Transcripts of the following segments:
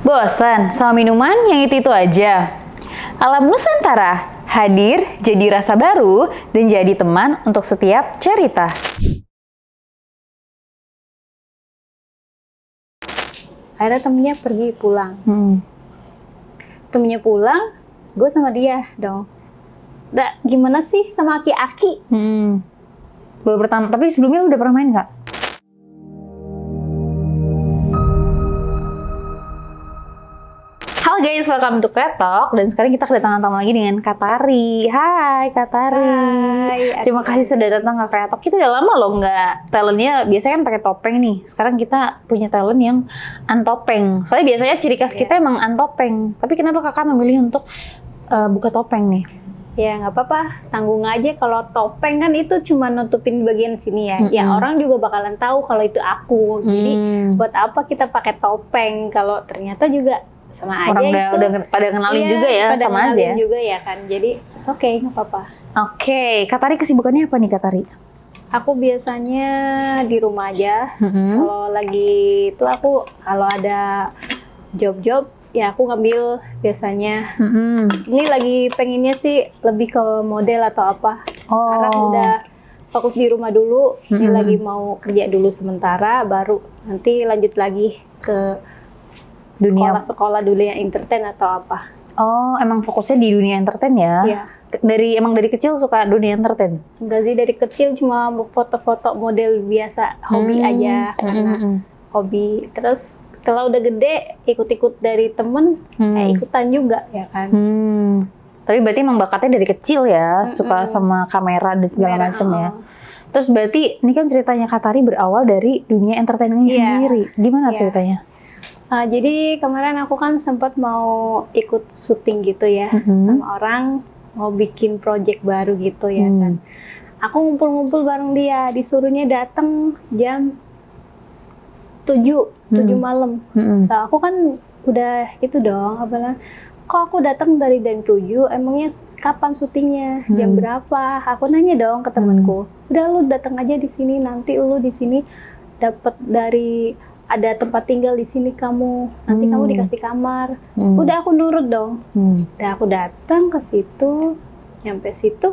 Bosan sama minuman yang itu-itu aja? Alam Nusantara hadir jadi rasa baru dan jadi teman untuk setiap cerita. Akhirnya temennya pergi pulang. Temennya pulang, gue sama dia dong. Gimana sih sama aki-aki? Baru pertama, tapi sebelumnya lu udah pernah main nggak? Halo guys, welcome to Kretok. Dan sekarang kita kedatangan tamu lagi dengan Katari. Hai Katari. Hai, Terima kasih sudah datang ke Kretok. Kita udah lama loh nggak talentnya. Biasanya kan pakai topeng nih. Sekarang kita punya talent yang untopeng. Soalnya biasanya ciri khas kita emang untopeng. Tapi kenapa kakak memilih untuk buka topeng nih? Ya nggak apa-apa, tanggung aja. Kalau topeng kan itu cuma nutupin bagian sini ya. Ya orang juga bakalan tahu kalau itu aku. Jadi buat apa kita pakai topeng kalau ternyata juga sama aja orang itu. udah pada kenalin juga ya, pada sama aja. kenalin juga ya kan. Jadi it's okay, nggak apa-apa. Oke, Katari kesibukannya apa nih Katari? Aku biasanya di rumah aja. Kalau lagi itu aku kalau ada job-job ya aku ngambil biasanya. Ini lagi pengennya sih lebih ke model atau apa. Sekarang udah fokus di rumah dulu. Ini lagi mau kerja dulu sementara, baru nanti lanjut lagi ke sekolah-sekolah dulu yang entertain atau apa. Oh, emang fokusnya di dunia entertain ya? Iya. Emang dari kecil suka dunia entertain? Enggak sih, dari kecil cuma foto-foto model biasa, hobi aja karena hobi. Terus setelah udah gede ikut-ikut dari temen, ikutan juga ya kan. Tapi berarti emang bakatnya dari kecil ya, suka sama kamera dan segala macam ya. Terus berarti ini kan ceritanya Katari berawal dari dunia entertain ini sendiri. Gimana ceritanya? Jadi kemarin aku kan sempat mau ikut syuting gitu ya, sama orang mau bikin project baru gitu ya kan. Aku ngumpul-ngumpul bareng dia, disuruhnya datang jam 7 malam. Nah, aku kan udah itu dong, kok aku datang dari jam 7, emangnya kapan syutingnya, jam berapa? Aku nanya dong ke temanku, udah lu datang aja di sini, nanti lu di sini dapat ada tempat tinggal di sini kamu, nanti kamu dikasih kamar. Udah aku nurut dong. Udah aku datang ke situ, nyampe situ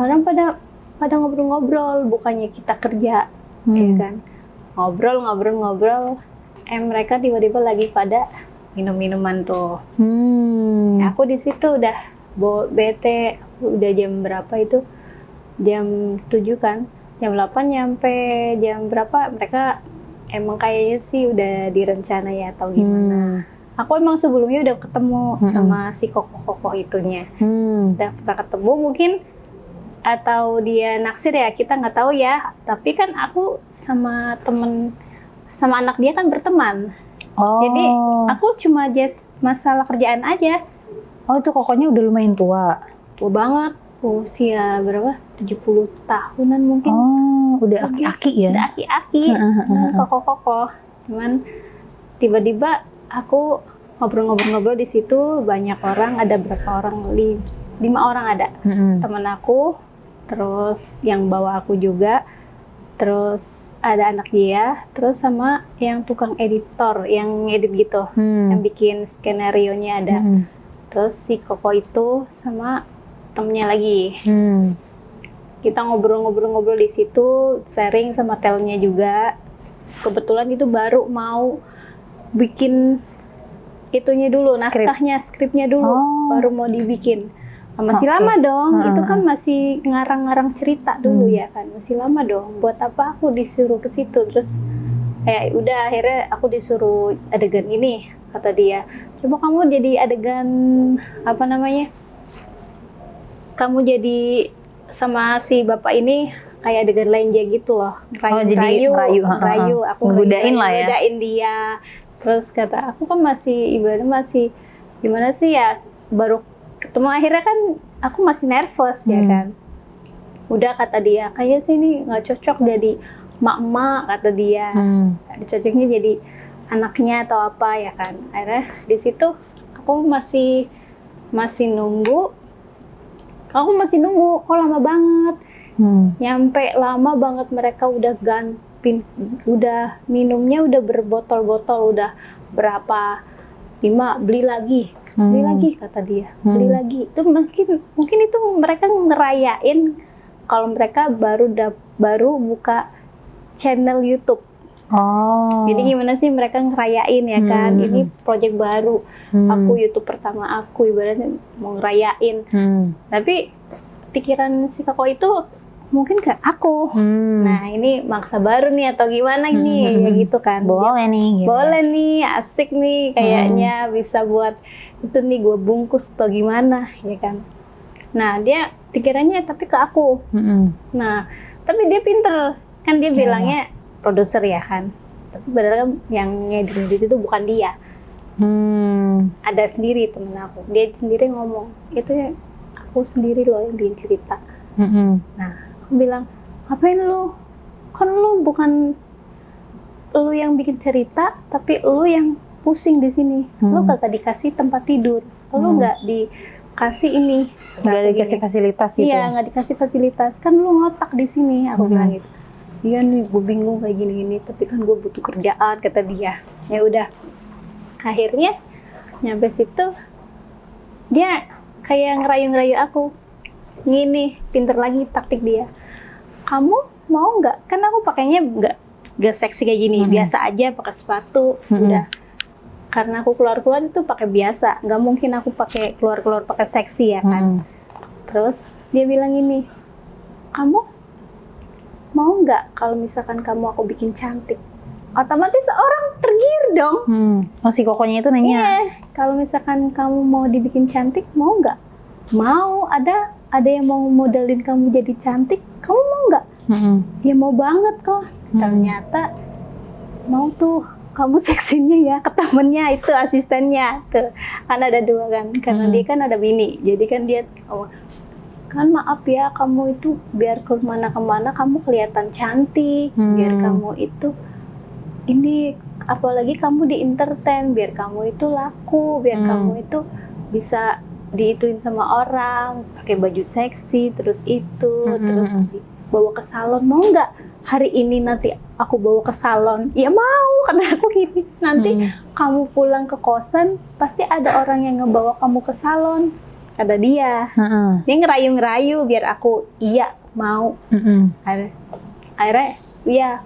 orang pada ngobrol-ngobrol, bukannya kita kerja, ya kan? Ngobrol. Mereka tiba-tiba lagi pada minum-minuman tuh. Aku di situ udah bete, udah jam berapa itu? Jam 7 kan? Jam 8 nyampe jam berapa mereka emang kayaknya sih udah direncana ya atau gimana. Aku emang sebelumnya udah ketemu sama si kokoh-kokoh itunya. Udah pernah ketemu mungkin, atau dia naksir ya, kita nggak tahu ya. Tapi kan aku sama anak dia kan berteman. Jadi aku cuma just masalah kerjaan aja. Oh, itu kokohnya udah lumayan tua? Tua banget. Usia berapa? 70 tahunan mungkin. Udah aki-aki ya? Udah aki-aki, kokoh-kokoh. Cuman tiba-tiba aku ngobrol-ngobrol di situ, banyak orang, ada berapa orang? 5 orang ada. Teman aku, terus yang bawa aku juga, terus ada anak dia, terus sama yang tukang editor, yang edit gitu, yang bikin skenario-nya ada. Terus si Koko itu sama temennya lagi. Kita ngobrol-ngobrol di situ, sharing sama talentnya juga. Kebetulan itu baru mau bikin itunya dulu, naskahnya, skripnya dulu, baru mau dibikin. Masih lama dong, itu kan masih ngarang-ngarang cerita dulu ya kan, masih lama dong. Buat apa aku disuruh ke situ? Terus udah akhirnya aku disuruh adegan ini, kata dia. Coba kamu jadi adegan kamu jadi sama si bapak ini kayak adegan lenja gitu loh, ngerayu, aku ngegodain dia. Terus kata aku kan masih gimana sih ya, baru ketemu, akhirnya kan aku masih nervous ya kan. Udah kata dia, kayaknya sih ini nggak cocok jadi mak-mak, kata dia. Cocoknya jadi anaknya atau apa ya kan. Akhirnya di situ aku masih nunggu. Kok lama banget. Nyampe lama banget, mereka udah minumnya udah berbotol-botol, udah berapa 5 beli lagi kata dia, beli lagi. Itu mungkin itu mereka ngerayain kalau mereka baru buka channel YouTube. Oh. Jadi gimana sih mereka ngerayain ya kan, ini project baru, aku YouTube pertama aku, ibaratnya mau ngerayain. Tapi pikiran si Koko itu mungkin ke aku. Nah ini maksa baru nih atau gimana nih, ya gitu kan. Boleh nih. Gitu. Boleh nih, asik nih kayaknya bisa buat itu nih gue bungkus atau gimana ya kan. Nah dia pikirannya tapi ke aku. Nah tapi dia pinter kan, dia bilangnya produser ya kan, tapi padahal kan yang ngedit itu bukan dia. Ada sendiri temen aku, dia sendiri ngomong itu ya aku sendiri loh yang bikin cerita. Nah aku bilang ngapain lu, kan lu bukan lu yang bikin cerita tapi lu yang pusing di sini. Lu gak dikasih tempat tidur, lu nggak dikasih ini, nggak dikasih fasilitas gitu. Iya nggak dikasih fasilitas, kan lu ngotak di sini. Aku bilang gitu. Iya nih gue bingung kayak gini-gini, tapi kan gue butuh kerjaan kata dia. Ya udah, akhirnya nyampe situ dia kayak ngerayu-ngerayu aku. Gini, pinter lagi taktik dia. Kamu mau nggak? Kan aku pakainya nggak seksi kayak gini, biasa aja pakai sepatu. Udah, karena aku keluar-keluar itu pakai biasa, nggak mungkin aku pakai keluar-keluar pakai seksi ya kan. Terus dia bilang gini, kamu mau nggak kalau misalkan kamu aku bikin cantik? Otomatis orang tergiur dong. Oh si Kokonya itu nanya. Iya, kalau misalkan kamu mau dibikin cantik, mau nggak? Mau, ada yang mau modalin kamu jadi cantik, kamu mau nggak? Ya mau banget kok. Ternyata mau tuh, kamu seksinya ya ke temennya itu, asistennya tuh. Kan ada 2 kan, karena dia kan ada bini, jadi kan dia kan maaf ya, kamu itu biar kemana-kemana kamu kelihatan cantik, biar kamu itu ini, apalagi kamu di entertain, biar kamu itu laku, biar kamu itu bisa diituin sama orang, pakai baju seksi, terus itu, terus bawa ke salon. Mau nggak hari ini nanti aku bawa ke salon? Ya mau, kata aku gini. Nanti kamu pulang ke kosan, pasti ada orang yang ngebawa kamu ke salon, kata dia. Dia ngerayu-ngerayu biar aku iya mau. Akhirnya ya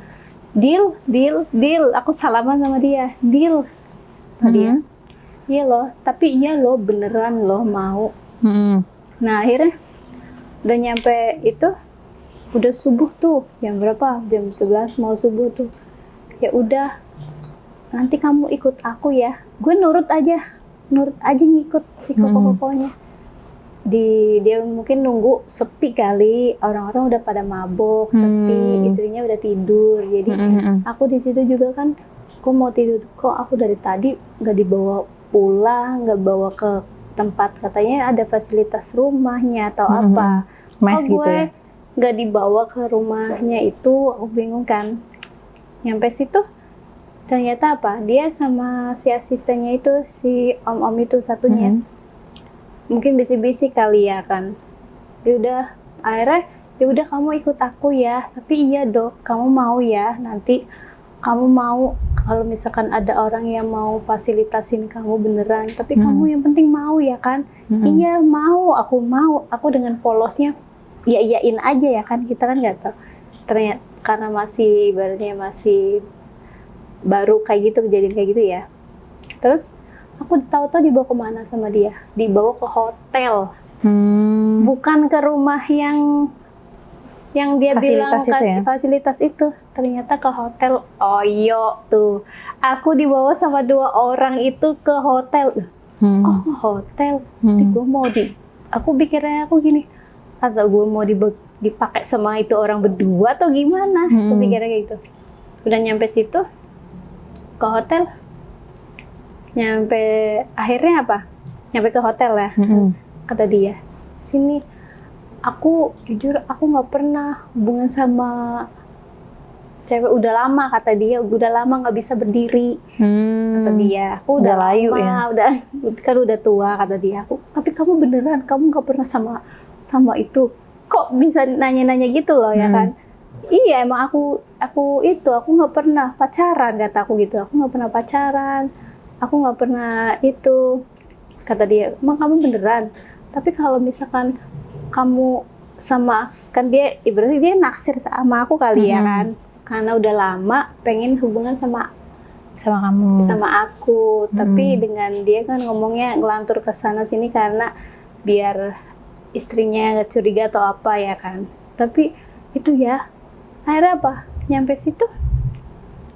deal. Aku salaman sama dia, deal. Tadi iya loh, tapi iya loh beneran loh mau. Nah akhirnya udah nyampe itu, udah subuh tuh, jam berapa? Jam 11 mau subuh tuh. Ya udah, nanti kamu ikut aku ya. Gue nurut aja ngikut si Koko-Kokonya. Dia mungkin nunggu sepi kali, orang-orang udah pada mabok, sepi, istrinya udah tidur. Jadi aku di situ juga kan, aku mau tidur kok, aku dari tadi nggak dibawa pulang, nggak bawa ke tempat katanya ada fasilitas rumahnya atau apa. Mes gitu ya. Nggak dibawa ke rumahnya itu, aku bingung kan. Nyampe situ ternyata apa? Dia sama si asistennya itu, si om-om itu satunya. Mungkin bisi-bisi kali ya kan. Ya udah, akhirnya ya udah kamu ikut aku ya. Tapi iya dok, kamu mau ya nanti kamu mau kalau misalkan ada orang yang mau fasilitasin kamu beneran, tapi kamu yang penting mau ya kan? Iya mau, aku dengan polosnya ya iyain aja ya kan, kita kan nggak tahu. Ternyata karena masih ibaratnya masih baru kayak gitu, kejadian kayak gitu ya. Terus aku tahu-tahu dibawa kemana sama dia? Dibawa ke hotel, bukan ke rumah yang dia fasilitas bilang itu ya? Fasilitas itu. Ternyata ke hotel Oyo tuh. Aku dibawa sama 2 orang itu ke hotel. Oh ke hotel? Aku pikirnya aku gini, atau gue mau dipakai sama itu orang berdua atau gimana? Aku pikirnya kayak gitu. Udah nyampe situ, ke hotel. Nyampe akhirnya apa? Nyampe ke hotel ya. Kata dia, sini. Aku jujur aku nggak pernah hubungan sama cewek, udah lama kata dia, udah lama nggak bisa berdiri. Kata dia, aku udah layu lama, ya. udah tua kata dia. Tapi kamu beneran, kamu nggak pernah sama itu? Kok bisa nanya-nanya gitu loh ya kan? Iya emang aku nggak pernah pacaran, kata aku gitu. Aku nggak pernah pacaran. aku nggak pernah itu. Kata dia, emang kamu beneran? Tapi kalau misalkan kamu sama, kan dia ibaratnya dia naksir sama aku kali ya kan, karena udah lama pengen hubungan sama kamu, sama aku. Tapi dengan dia kan ngomongnya ngelantur ke sana sini karena biar istrinya nggak curiga atau apa ya kan. Tapi itu ya, akhirnya apa, nyampe situ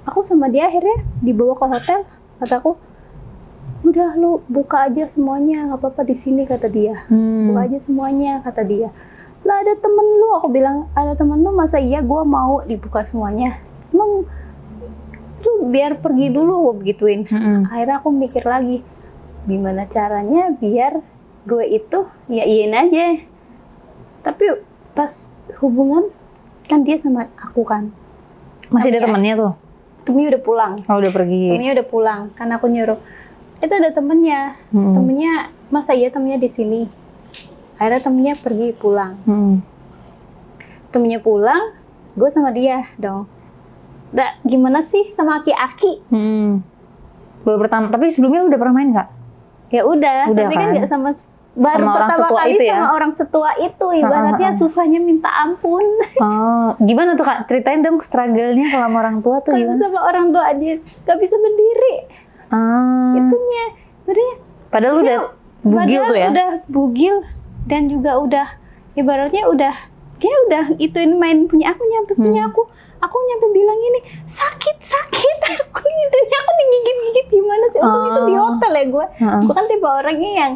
aku sama dia akhirnya dibawa ke hotel. Kataku, udah lu buka aja semuanya, nggak apa-apa di sini, kata dia. Buka aja semuanya, kata dia. Lah ada temen lu, aku bilang ada temen lu, masa iya gue mau dibuka semuanya? Emang tuh biar pergi dulu, gue begituin. Akhirnya aku mikir lagi, gimana caranya biar gue itu ya iyain aja. Tapi pas hubungan kan dia sama aku kan. Masih ada temennya tuh? Temennya udah pulang. Oh udah pergi. Temennya udah pulang, kan aku nyuruh. Itu ada temennya, temennya masa iya temennya di sini. Akhirnya temennya pergi pulang. Temennya pulang, gue sama dia dong. Udah gimana sih sama aki-aki? Baru pertama, tapi sebelumnya lu udah pernah main nggak? Ya udah, tapi kan nggak sama, baru sama pertama kali ya? sama orang setua itu, ibaratnya susahnya minta ampun. Oh, gimana tuh Kak? Ceritain dong struggle-nya kalau sama orang tua tuh Kan gimana? sama orang tua aja gak bisa berdiri. Itunya, sebenarnya. Padahal udah bugil tuh ya? Udah bugil dan juga udah, ibaratnya udah, kayak udah ituin main punya aku, nyampe punya aku. Aku nyampe bilang ini sakit. Aku gitunya, aku digigit-gigit gimana sih? Untung itu di hotel ya gue. Gue kan tipe orangnya yang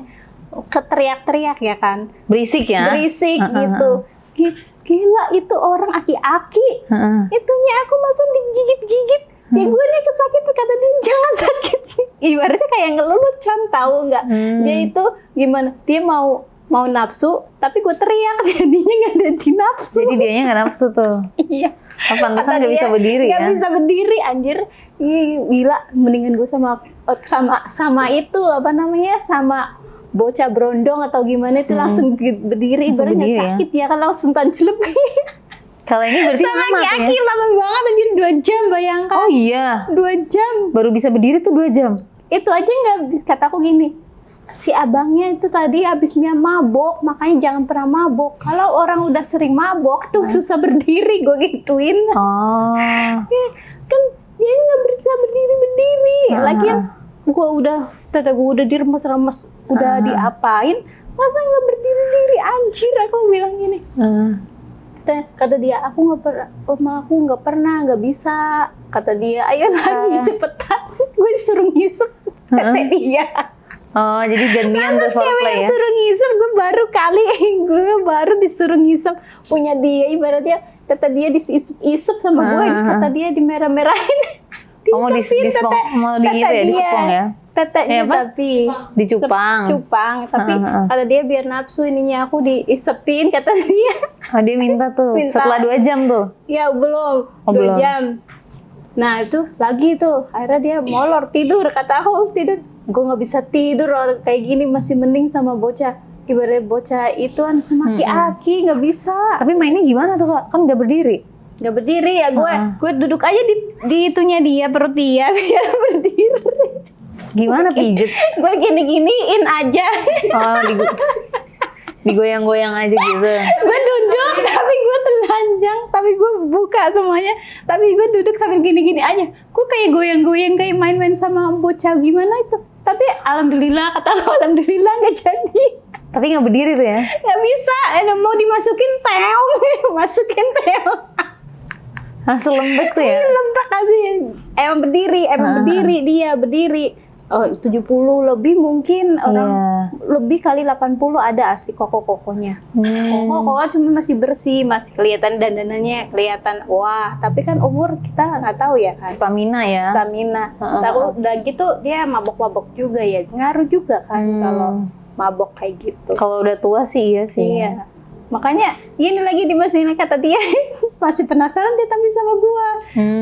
keteriak-teriak ya kan. Berisik ya? Berisik gitu. Gila itu orang aki-aki. Itunya aku masa digigit-gigit. Ya gue nih kesakitan, kata dia jangan sakit. Ibaratnya kayak ngelucu, tahu nggak? Dia itu gimana? Dia mau nafsu, tapi gue teriak, jadinya nggak ada di nafsu. Jadi dianya nggak nafsu tuh? Iya. Pantesan nggak bisa berdiri ya? Nggak bisa berdiri, anjir. Ih, gila, mendingan gue sama itu apa namanya, sama bocah brondong atau gimana itu langsung berdiri. Ibaratnya sakit ya kan, langsung tanclep. Kalau ini berarti sama lama tuh aki ya? lama banget, anjir 2 jam, bayangkan. Oh iya? 2 jam. Baru bisa berdiri tuh 2 jam? Itu aja nggak, kataku gini, si abangnya itu tadi abisnya mabok, makanya jangan pernah mabok. Kalau orang udah sering mabok tuh susah berdiri, gue gituin. Oh. Kan dia ini nggak bisa berdiri. Lagian gue udah diremes-remes, udah diapain, masa nggak berdiri, anjir, aku bilang gini. Kata dia, aku nggak pernah, nggak bisa. Kata dia, ayo lagi cepetan. Gue disuruh ngisep, kata dia. Oh, jadi gantian tuh foreplay ya? Disuruh ngisep, gue baru disuruh ngisep punya dia. Ibaratnya kata dia disisep sama gue, kata dia dimerah-merahin. Mau digigit ya, dicupang ya? Tetenya tapi dicupang. Tapi kata dia biar nafsu ininya, aku diisepin, kata dia. Oh, dia minta tuh setelah 2 jam tuh? Ya belum, 2 jam. Nah itu lagi tuh, akhirnya dia molor tidur, kata aku tidur. Gue nggak bisa tidur orang kayak gini, masih mending sama bocah. Ibarat bocah itu kan sama aki-aki, nggak bisa. Tapi mainnya gimana tuh Kak? Kan nggak berdiri? Nggak berdiri ya, gue duduk aja di itunya dia, perut dia, biar berdiri. Gimana pijet? Gue gini-giniin aja. Oh, digoyang-goyang aja gitu. Gue duduk, tapi gue telanjang, tapi gue buka semuanya, tapi gue duduk sambil gini-gini aja. Gue kayak goyang-goyang, kayak main-main sama bocah gimana itu. Tapi alhamdulillah, kata lo, alhamdulillah nggak jadi. Tapi nggak berdiri tuh ya? Nggak bisa, mau dimasukin teong, masukin teong. Langsung lembek tuh ya? Lembek aja. Emang berdiri, dia berdiri. Oh, 70 lebih mungkin, orang lebih kali 80 ada asli koko-kokonya. Koko cuma masih bersih, masih kelihatan dandanannya, kelihatan wah, tapi kan umur kita nggak tahu ya kan. Stamina ya. Tahu udah gitu dia mabok-mabok juga ya. Ngaruh juga kan kalau mabok kayak gitu. Kalau udah tua sih iya sih. Iya. Makanya ini lagi dimasukin, kata dia masih penasaran dia tapi sama gua.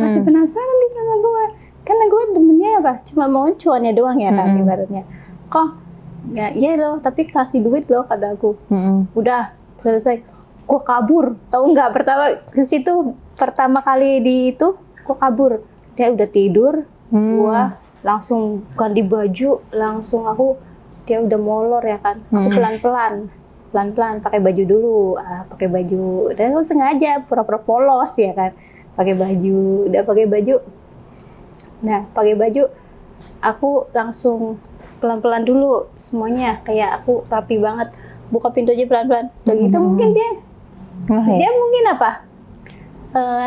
Masih penasaran dia sama gua. Karena gue demennya apa? Cuma mau cuannya doang ya kan ibaratnya. Kok nggak, iya loh, tapi kasih duit loh, kata aku. Udah selesai. Gue kabur, tahu nggak? Pertama kali di itu, gue kabur. Dia udah tidur, gue langsung ganti baju, langsung dia udah molor ya kan. Aku pelan-pelan pakai baju dulu, pakai baju. Dan aku sengaja pura-pura polos ya kan. Pakai baju, Nah, pakai baju aku langsung pelan-pelan dulu semuanya, kayak aku rapi banget. Buka pintu aja pelan-pelan. Dan gitu mungkin dia mungkin apa?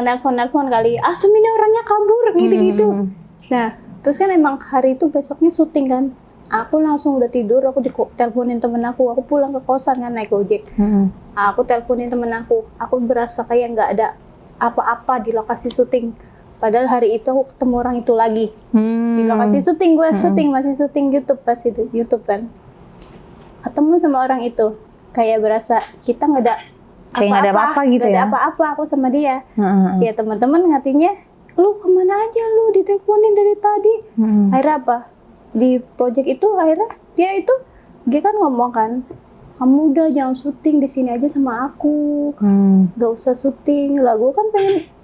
Nelpon kali. Asem ini orangnya kabur gitu-gitu. Nah, terus kan emang hari itu besoknya syuting kan. Aku langsung udah tidur, aku teleponin temen aku pulang ke kosan kan naik Gojek. Aku teleponin temen aku berasa kayak nggak ada apa-apa di lokasi syuting. Padahal hari itu aku ketemu orang itu lagi di lokasi syuting, masih syuting YouTube pas itu, YouTube kan. Ketemu sama orang itu, kayak berasa kita nggak ada apa-apa gitu ya. Nggak ada apa-apa aku sama dia. Ya teman-teman ngatinya, lu kemana aja lu diteleponin dari tadi. Akhirnya apa? Di project itu akhirnya dia kan ngomong kan, kamu udah jangan syuting di sini aja sama aku, nggak usah syuting. Lah gue kan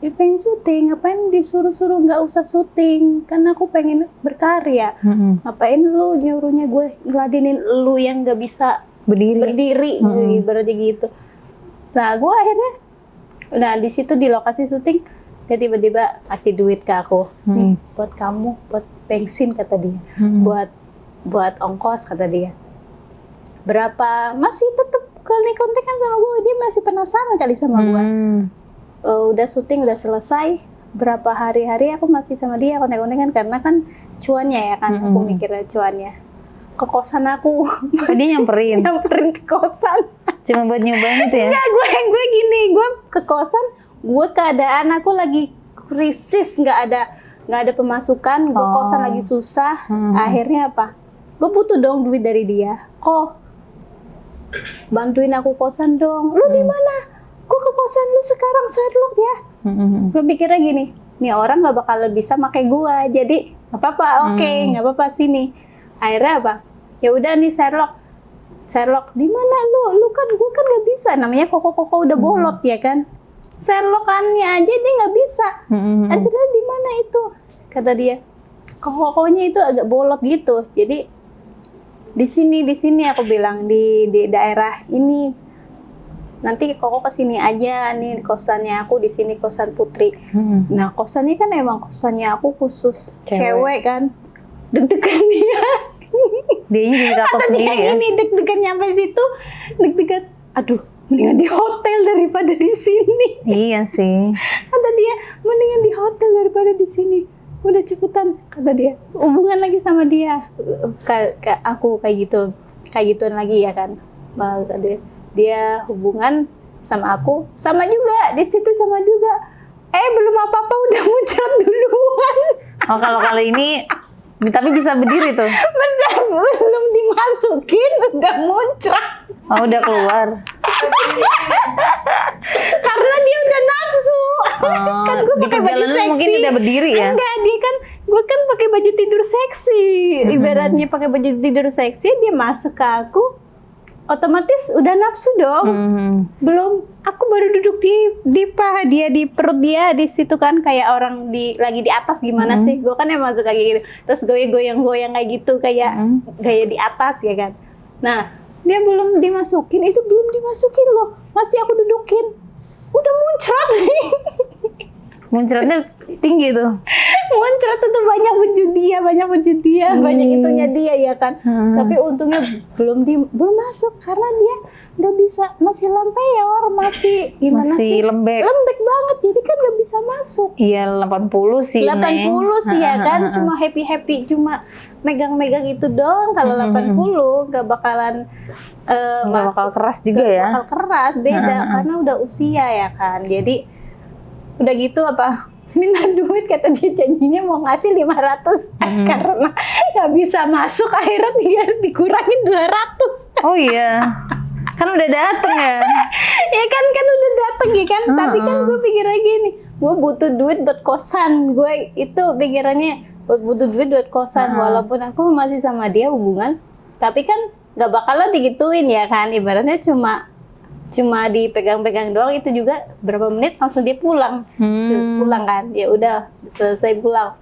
pengen syuting, ngapain disuruh-suruh nggak usah syuting? Kan aku pengen berkarya. Ngapain lu nyuruhnya gue ngeladenin lu yang nggak bisa berdiri berarti gitu. Nah gue akhirnya, di situ di lokasi syuting dia tiba-tiba kasih duit ke aku, nih buat kamu, buat bensin kata dia, buat ongkos kata dia. Berapa, masih tetap kontek-kontekan sama gue, dia masih penasaran kali sama gue. Udah syuting, udah selesai, berapa hari-hari aku masih sama dia kontek-kontekan karena kan cuannya ya kan, aku mikirnya cuannya. Ke kosan aku. Dia nyamperin ke kosan. Cuma buat nyobain itu ya? Enggak, gue gini, gue ke kosan, gue keadaan aku lagi krisis, nggak ada pemasukan, gue kosan lagi susah. Akhirnya apa? Gue butuh dong duit dari dia. Bantuin aku kosan dong. Lu di mana? Gue ke kosan lu sekarang, Sherlock ya. Gue pikirnya gini, nih orang nggak bakal bisa pakai gue, jadi nggak apa-apa, oke, nggak apa-apa sini. Akhirnya apa? Ya udah nih Sherlock, di mana lu kan gue kan nggak bisa, namanya koko udah bolot ya kan. Sherlockannya aja dia nggak bisa. Anjirnya di mana itu? Kata dia, kokonya itu agak bolot gitu, jadi di sini aku bilang di daerah ini. Nanti koko kesini aja nih kosannya aku di sini, kosan Putri. Nah kosannya kan emang kosannya aku khusus cewek kan. Deg-degan dia. Dianya jadi takut sendiri ya. Ini deg-degan nyampe situ, deg-degan. Aduh, mendingan di hotel daripada di sini. Iya sih. Kata dia, mendingan di hotel daripada di sini. Udah cepetan, kata dia, hubungan lagi sama dia. Aku kayak gituan lagi ya kan. Dia hubungan sama aku, sama juga di situ sama juga. Belum apa-apa udah muncrat duluan. Oh kalau kali ini tapi bisa berdiri tuh. Belum dimasukin udah muncrat. Oh udah keluar. Karena dia udah nafsu. Kan gue di pakai baju seksi. mungkin udah berdiri ya? Enggak, gue kan pakai baju tidur seksi. Ibaratnya pakai baju tidur seksi, dia masuk ke aku, otomatis udah nafsu dong. Belum, aku baru duduk di paha dia, di perut dia, di situ kan kayak orang lagi di atas gimana sih? Gue kan emang suka kayak gitu. Terus goyang-goyang kayak gitu, kayak gaya di atas ya kan. Nah, dia belum dimasukin loh. Masih aku dudukin. Udah muncrat. Muncratnya tinggi tuh. Muncrat itu banyak baju dia, banyak itunya dia ya kan. Tapi untungnya belum masuk karena dia nggak bisa, masih lampeor, masih gimana masih sih? lembek Banget, jadi kan nggak bisa masuk. Iya 80 sih. 80 sih ya kan, cuma happy, cuma megang-megang itu doang. Kalau 80 nggak bakalan nggak bakal keras juga ya. Bakal keras, beda karena udah usia ya kan. Jadi udah gitu apa? Minta duit, kata dia janjinya mau ngasih 500 karena nggak bisa masuk, akhirnya tinggal dikurangin 200. Oh iya, kan udah dateng ya. Ya kan udah dateng ya kan. Tapi kan gue pikirnya gini, gue butuh duit buat kosan. Gue itu pikirannya butuh duit buat kosan. Walaupun aku masih sama dia hubungan, tapi kan nggak bakalan digituin ya kan. Ibaratnya cuma dipegang-pegang doang, itu juga berapa menit langsung dia pulang. Terus pulang kan, ya udah selesai pulang.